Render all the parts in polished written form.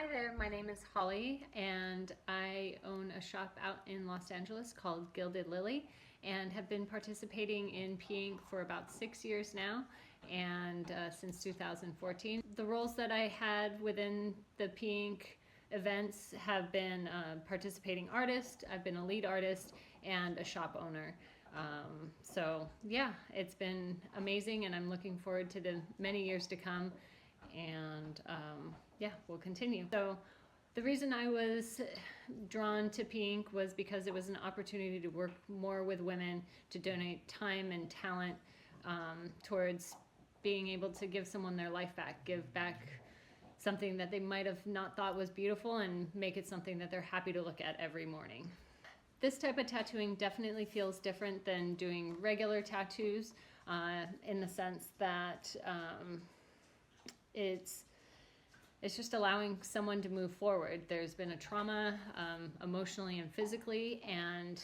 Hi there, my name is Holly and I own a shop out in Los Angeles called Gilded Lily and have been participating in P.ink for about 6 years now and since 2014. The roles that I had within the P.ink events have been participating artist, I've been a lead artist, and a shop owner. So yeah, it's been amazing and I'm looking forward to the many years to come, and yeah, we'll continue. So the reason I was drawn to P.ink was because it was an opportunity to work more with women, to donate time and talent towards being able to give someone their life back, give back something that they might have not thought was beautiful and make it something that they're happy to look at every morning. This type of tattooing definitely feels different than doing regular tattoos in the sense that it's just allowing someone to move forward. There's been a trauma emotionally and physically, and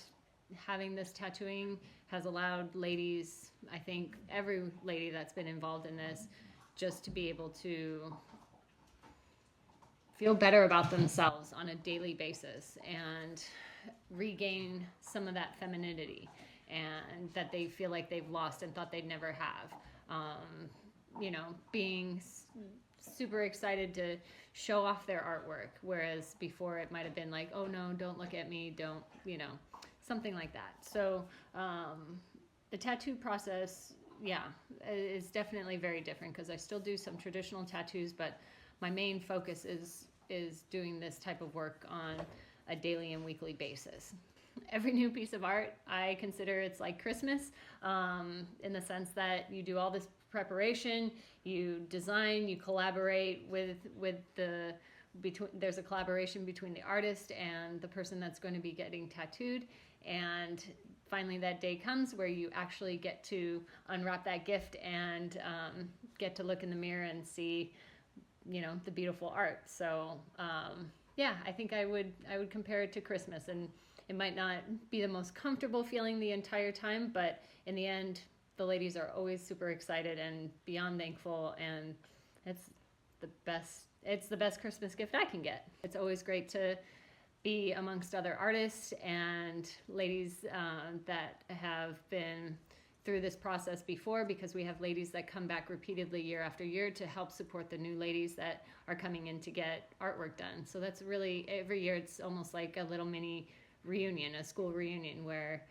having this tattooing has allowed ladies, I think every lady that's been involved in this, just to be able to feel better about themselves on a daily basis and regain some of that femininity and that they feel like they've lost and thought they'd never have. Being super excited to show off their artwork, whereas before it might have been like, oh no, don't look at me, don't, something like that. So the tattoo process, yeah, is definitely very different because I still do some traditional tattoos, but my main focus is doing this type of work on a daily and weekly basis. Every new piece of art, I consider it's like Christmas, in the sense that you do all this preparation, you design, you collaborate with there's a collaboration between the artist and the person that's going to be getting tattooed, and finally that day comes where you actually get to unwrap that gift and get to look in the mirror and see the beautiful art. So yeah, I think I would compare it to Christmas, and it might not be the most comfortable feeling the entire time, but in the end the ladies are always super excited and beyond thankful, and it's the best Christmas gift I can get. It's always great to be amongst other artists and ladies that have been through this process before, because we have ladies that come back repeatedly year after year to help support the new ladies that are coming in to get artwork done. So that's really, every year it's almost like a little mini reunion, a school reunion, where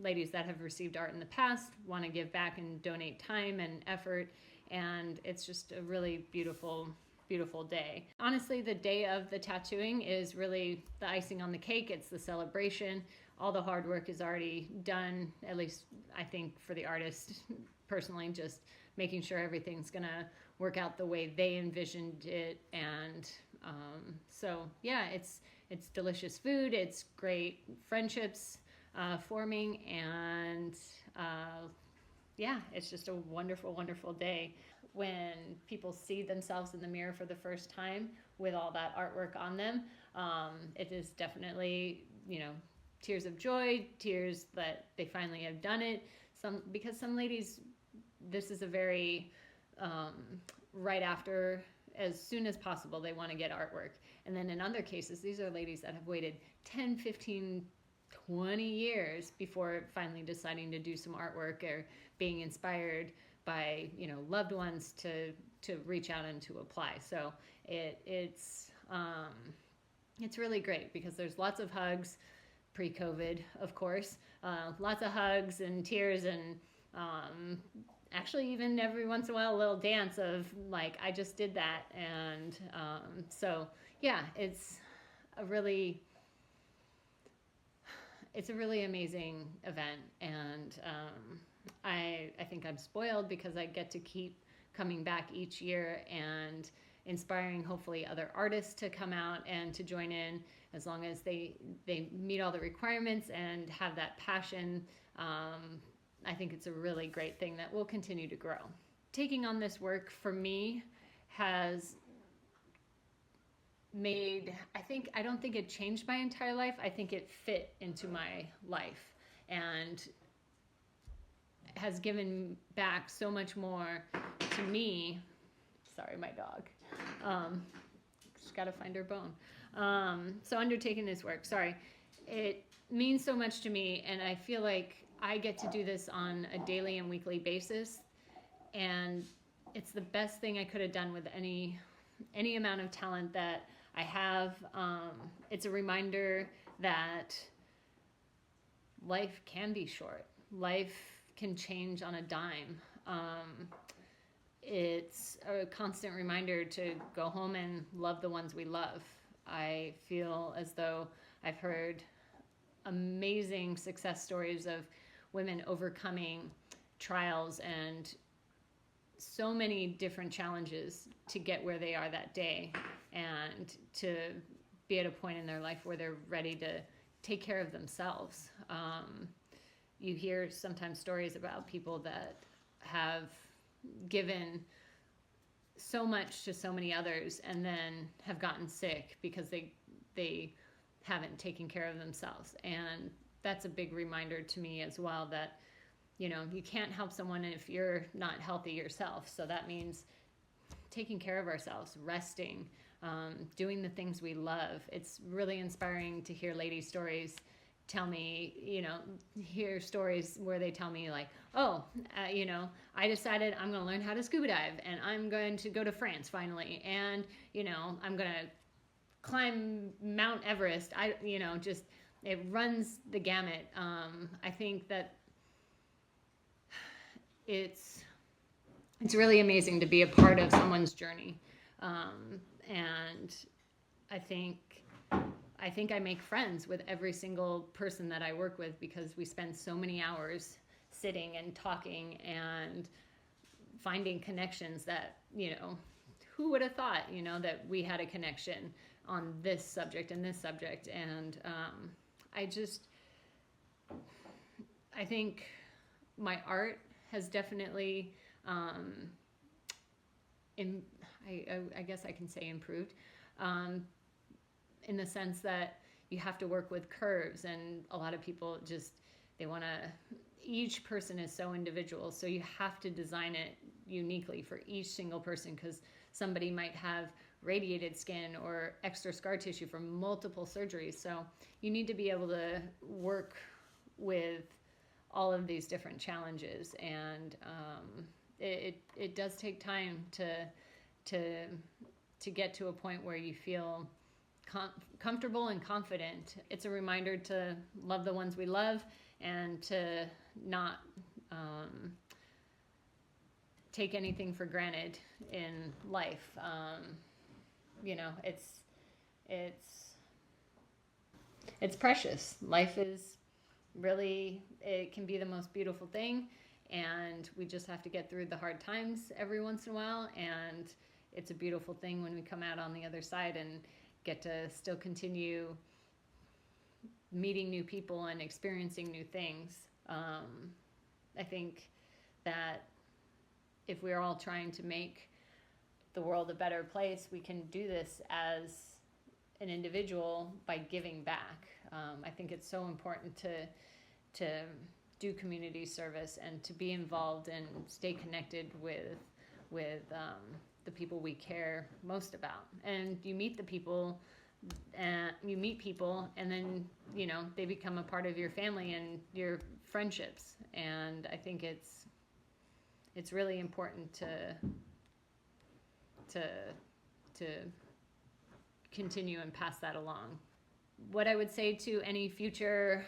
ladies that have received art in the past want to give back and donate time and effort, and it's just a really beautiful day. Honestly, the day of the tattooing is really the icing on the cake. It's the celebration. All the hard work is already done, at least I think for the artist personally, just making sure everything's gonna work out the way they envisioned it. And so yeah, it's delicious food, it's great friendships forming, and yeah, it's just a wonderful day when people see themselves in the mirror for the first time with all that artwork on them. It is definitely, tears of joy, tears that they finally have done it. Because some ladies, this is a very right after, as soon as possible, they want to get artwork. And then in other cases, these are ladies that have waited 10, 15, 20 years before finally deciding to do some artwork, or being inspired by loved ones to reach out and to apply. So it's really great because there's lots of hugs, pre-COVID of course, lots of hugs and tears, and actually even every once in a while a little dance of like, I just did that. And so yeah, it's a really amazing event, and I think I'm spoiled because I get to keep coming back each year and inspiring hopefully other artists to come out and to join in, as long as they meet all the requirements and have that passion. I think it's a really great thing that will continue to grow. Taking on this work for me has made, I don't think it changed my entire life. I think it fit into my life and has given back so much more to me. Sorry, my dog. She's got to find her bone. So undertaking this work, sorry, it means so much to me, and I feel like I get to do this on a daily and weekly basis, and it's the best thing I could have done with any amount of talent that I have. It's a reminder that life can be short. Life can change on a dime. It's a constant reminder to go home and love the ones we love. I feel as though I've heard amazing success stories of women overcoming trials and so many different challenges to get where they are that day, and to be at a point in their life where they're ready to take care of themselves. You hear sometimes stories about people that have given so much to so many others and then have gotten sick because they haven't taken care of themselves. And that's a big reminder to me as well, that you can't help someone if you're not healthy yourself. So that means taking care of ourselves, resting, doing the things we love. It's really inspiring to hear ladies' stories tell me, hear stories where they tell me like, I decided I'm going to learn how to scuba dive, and I'm going to go to France finally, and, I'm going to climb Mount Everest. It runs the gamut. I think that it's really amazing to be a part of someone's journey. And I think I make friends with every single person that I work with, because we spend so many hours sitting and talking and finding connections that, who would have thought, that we had a connection on this subject and this subject. And I think my art has definitely, I guess I can say improved, in the sense that you have to work with curves, and a lot of people each person is so individual, so you have to design it uniquely for each single person, because somebody might have radiated skin or extra scar tissue from multiple surgeries. So you need to be able to work with all of these different challenges, and it does take time to get to a point where you feel comfortable and confident. It's a reminder to love the ones we love, and to not take anything for granted in life. It's precious. Life is really, it can be the most beautiful thing, and we just have to get through the hard times every once in a while, and it's a beautiful thing when we come out on the other side and get to still continue meeting new people and experiencing new things. I think that if we're all trying to make the world a better place, we can do this as an individual by giving back. I think it's so important to do community service and to be involved and stay connected with the people we care most about. And you meet people, and then they become a part of your family and your friendships. And I think it's really important to continue and pass that along. What I would say to any future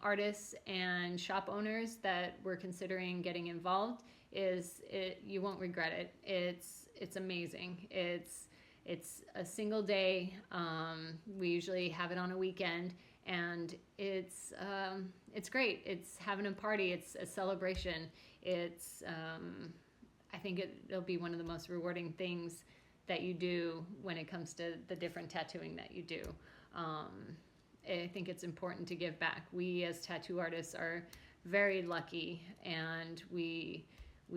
artists and shop owners that were considering getting involved is, you won't regret it. It's amazing. It's a single day. We usually have it on a weekend, and it's great. It's having a party. It's a celebration. I think it'll be one of the most rewarding things that you do when it comes to the different tattooing that you do. I think it's important to give back. We as tattoo artists are very lucky, and we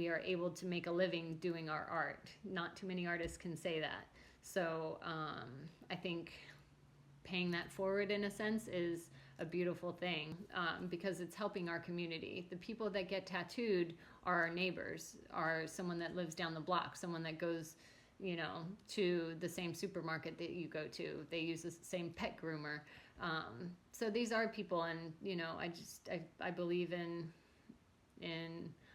are able to make a living doing our art. Not too many artists can say that. So I think paying that forward in a sense is a beautiful thing, because it's helping our community. The people that get tattooed are our neighbors, are someone that lives down the block, someone that goes you know, to the same supermarket that you go to. They use the same pet groomer. So these are people, and you know, I believe in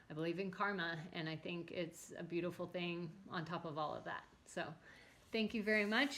I believe in karma, and I think it's a beautiful thing on top of all of that. So thank you very much.